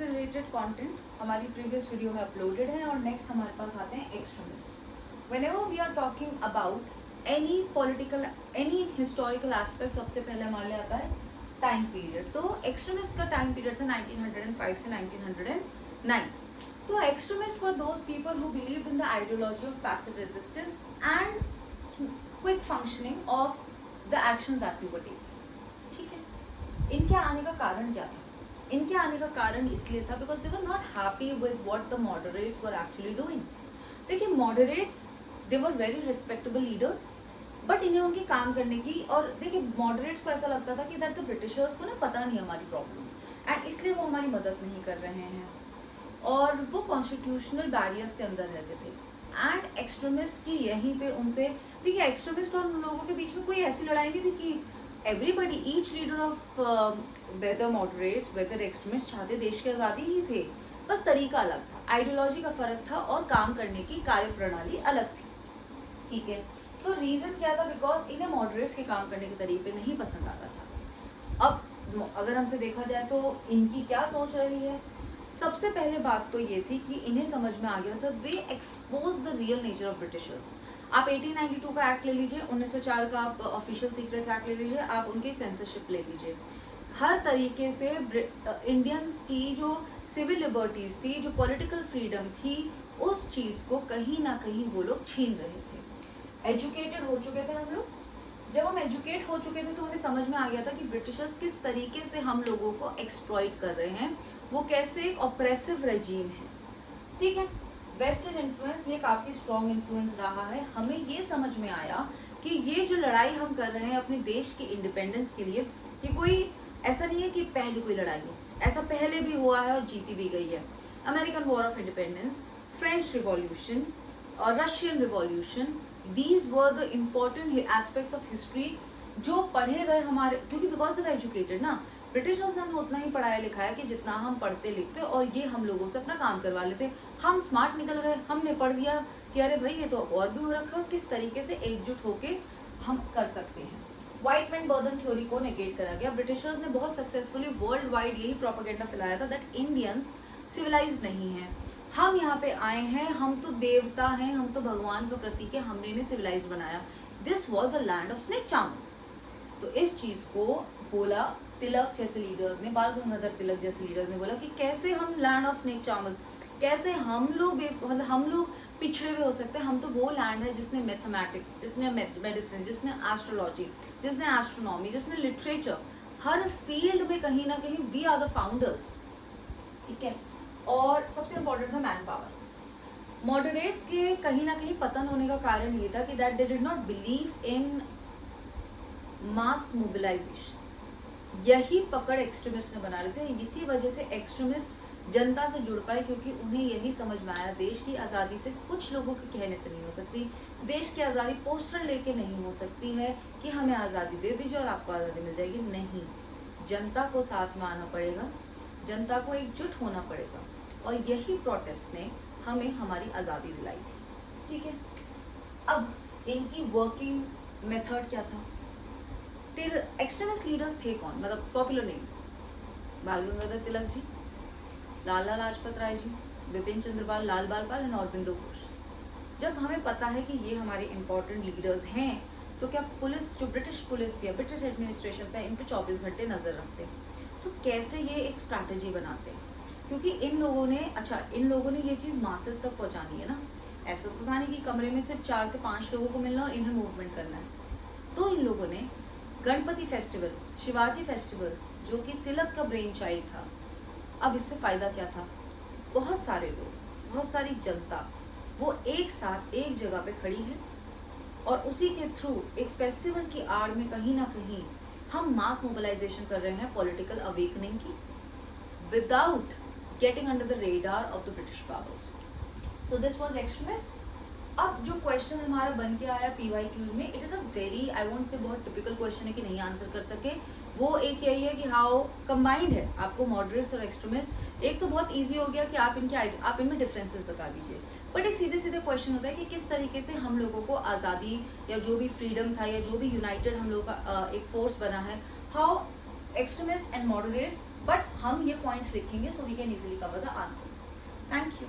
Related content हमारी previous video में uploaded है और नेक्स्ट हमारे पास आते हैं extremist. Whenever we are talking about any political any historical aspect, सबसे पहले हमारे लिए आता है टाइम पीरियड। तो एक्सट्रीमिस्ट का टाइम पीरियड था 1905 से 1909। तो extremist were those people who believed in the ideology of passive resistance and quick functioning of the actions that we were taking. ठीक है, इनके आने का कारण क्या था? इनके आने का कारण इसलिए था because they were not happy with what the moderates were actually doing. देखिए, moderates they were very respectable leaders, but इन्हें उनके काम करने की, और देखिए मॉडरेट्स को ऐसा लगता था कि दैट द ब्रिटिशर्स को ना पता नहीं हमारी प्रॉब्लम एंड इसलिए वो हमारी मदद नहीं कर रहे हैं, और वो कॉन्स्टिट्यूशनल बैरियर्स के अंदर रहते थे। एंड एक्सट्रीमिस्ट की यहीं पे उनसे, देखिए एक्सट्रीमिस्ट और उन लोगों के बीच में कोई ऐसी लड़ाई नहीं थी कि everybody, each leader of whether moderates whether extremist चाहते देश की आज़ादी ही थे, बस तरीका अलग था, आइडियोलॉजी का फर्क था और काम करने की कार्य प्रणाली अलग थी। ठीक है, तो रीज़न क्या था? बिकॉज इन्हें मॉडरेट्स के काम करने के तरीके नहीं पसंद आता था। अब अगर हमसे देखा जाए तो इनकी क्या सोच रही है? सबसे पहले बात तो ये थी कि इन्हें समझ में आ गया था, they expose the real nature of Britishers. आप 1892 का एक्ट ले लीजिए, 1904 का आप ऑफिशियल सीक्रेट्स एक्ट ले लीजिए, आप उनकी सेंसरशिप ले लीजिए, हर तरीके से इंडियंस की जो सिविल लिबर्टीज थी, जो पॉलिटिकल फ्रीडम थी, उस चीज़ को कहीं ना कहीं वो लोग छीन रहे थे। एजुकेटेड हो चुके थे हम लोग, जब हम एजुकेट हो चुके थे तो हमें समझ में आ गया था कि ब्रिटिशर्स किस तरीके से हम लोगों को एक्सप्लॉइट कर रहे हैं, वो कैसे एक ऑप्रेसिव रेजीम है। ठीक है, वेस्टर्न इन्फ्लुएंस ये काफ़ी स्ट्रॉन्ग इन्फ्लुएंस रहा है। हमें ये समझ में आया कि ये जो लड़ाई हम कर रहे हैं अपने देश के इंडिपेंडेंस के लिए, ये कोई ऐसा नहीं है कि पहले कोई लड़ाई हो, ऐसा पहले भी हुआ है और जीती भी गई है। American war of independence, French revolution और Russian revolution, these were the important aspects of history जो पढ़े गए हमारे, क्योंकि बिकॉज दे एजुकेटेड ना, ब्रिटिशर्स ने हमें उतना ही पढ़ाया लिखाया कि जितना हम पढ़ते लिखते, और ये हम लोगों से अपना काम करवा लेते। हम स्मार्ट निकल गए, हमने पढ़ लिया कि अरे भाई ये तो और भी हो रखा है, किस तरीके से एकजुट होके हम कर सकते हैं। व्हाइट मैन बर्डन थ्योरी को नेगेट करा गया। ब्रिटिशर्स ने बहुत सक्सेसफुली वर्ल्ड वाइड यही प्रोपेगेंडा फैलाया था दैट इंडियंस सिविलाइज्ड नहीं है, हम यहाँ पे आए हैं, हम तो देवता हैं, हम तो भगवान का प्रतीक है, हमने इन्हें सिविलाइज बनाया। This was a land of snake charms. तो इस चीज़ को बोला तिलक जैसे लीडर्स ने, बाल गंगाधर तिलक जैसे लीडर्स ने बोला कि कैसे हम लैंड ऑफ स्नेक चार्मर्स, कैसे हम लोग मतलब हम लोग पिछड़े हुए हो सकते हैं। हम तो वो लैंड है जिसने मैथमेटिक्स, जिसने मेडिसिन, जिसने एस्ट्रोलॉजी, जिसने एस्ट्रोनॉमी, जिसने लिटरेचर, हर फील्ड में कहीं ना कहीं वी आर द फाउंडर्स। ठीक है, और सबसे इम्पोर्टेंट था मैन पावर। मॉडरेट्स के कहीं ना कहीं पतन होने का कारण ये था कि that they did not believe in mass mobilisation. यही पकड़ एक्सट्रीमिस्ट ने बना ली थी। इसी वजह से एक्सट्रीमिस्ट जनता से जुड़ पाए, क्योंकि उन्हें यही समझ में आया देश की आज़ादी सिर्फ कुछ लोगों के कहने से नहीं हो सकती। देश की आज़ादी पोस्टर लेके नहीं हो सकती है कि हमें आज़ादी दे दीजिए और आपको आज़ादी मिल जाएगी। नहीं, जनता को साथ में आना पड़ेगा, जनता को एकजुट होना पड़ेगा, और यही प्रोटेस्ट ने हमें हमारी आज़ादी दिलाई थी। ठीक है, अब इनकी वर्किंग मेथड क्या था? एक्सट्रीमिस्ट लीडर्स थे कौन? मतलब पॉपुलर नेम्स, बाल गंगाधर तिलक जी, लाला लाजपत राय जी, बिपिन चंद्रपाल, लाल बाल पाल एंड अरबिंदो घोष। जब हमें पता है कि ये हमारे इंपॉर्टेंट लीडर्स हैं, तो क्या पुलिस, जो ब्रिटिश पुलिस थी, ब्रिटिश एडमिनिस्ट्रेशन था, इन पे 24 घंटे नज़र रखते हैं। तो कैसे ये एक स्ट्रैटेजी बनाते हैं? क्योंकि इन लोगों ने ये चीज़ मासेस तक पहुँचानी है ना। ऐसा तो था नहीं कि कमरे में सिर्फ 4 से 5 लोगों को मिलना और इन्हें मूवमेंट करना है। तो इन लोगों ने गणपति फेस्टिवल, शिवाजी फेस्टिवल्स, जो कि तिलक का ब्रेन चाइल्ड था, अब इससे फ़ायदा क्या था? बहुत सारे लोग, बहुत सारी जनता वो एक साथ एक जगह पे खड़ी है, और उसी के थ्रू एक फेस्टिवल की आड़ में कहीं ना कहीं हम मास मोबिलाइजेशन कर रहे हैं पॉलिटिकल अवेकनिंग की, without getting under the radar of the British powers. So this was extremist. अब जो क्वेश्चन हमारा बन के आया PYQ में, it is a very, I won't say बहुत टिपिकल क्वेश्चन है कि नहीं आंसर कर सके। वो एक यही है कि हाउ कंबाइंड है आपको मॉडरेट्स और एक्सट्रीमिस्ट। एक तो बहुत इजी हो गया कि आप इनमें डिफरेंसेस बता दीजिए, बट एक सीधे सीधे क्वेश्चन होता है कि किस तरीके से हम लोगों को आज़ादी या जो भी फ्रीडम था या जो भी यूनाइटेड हम लोग का एक फोर्स बना है, how extremists and moderates, but हम ये points लिखेंगे so we can easily cover the answer. Thank you.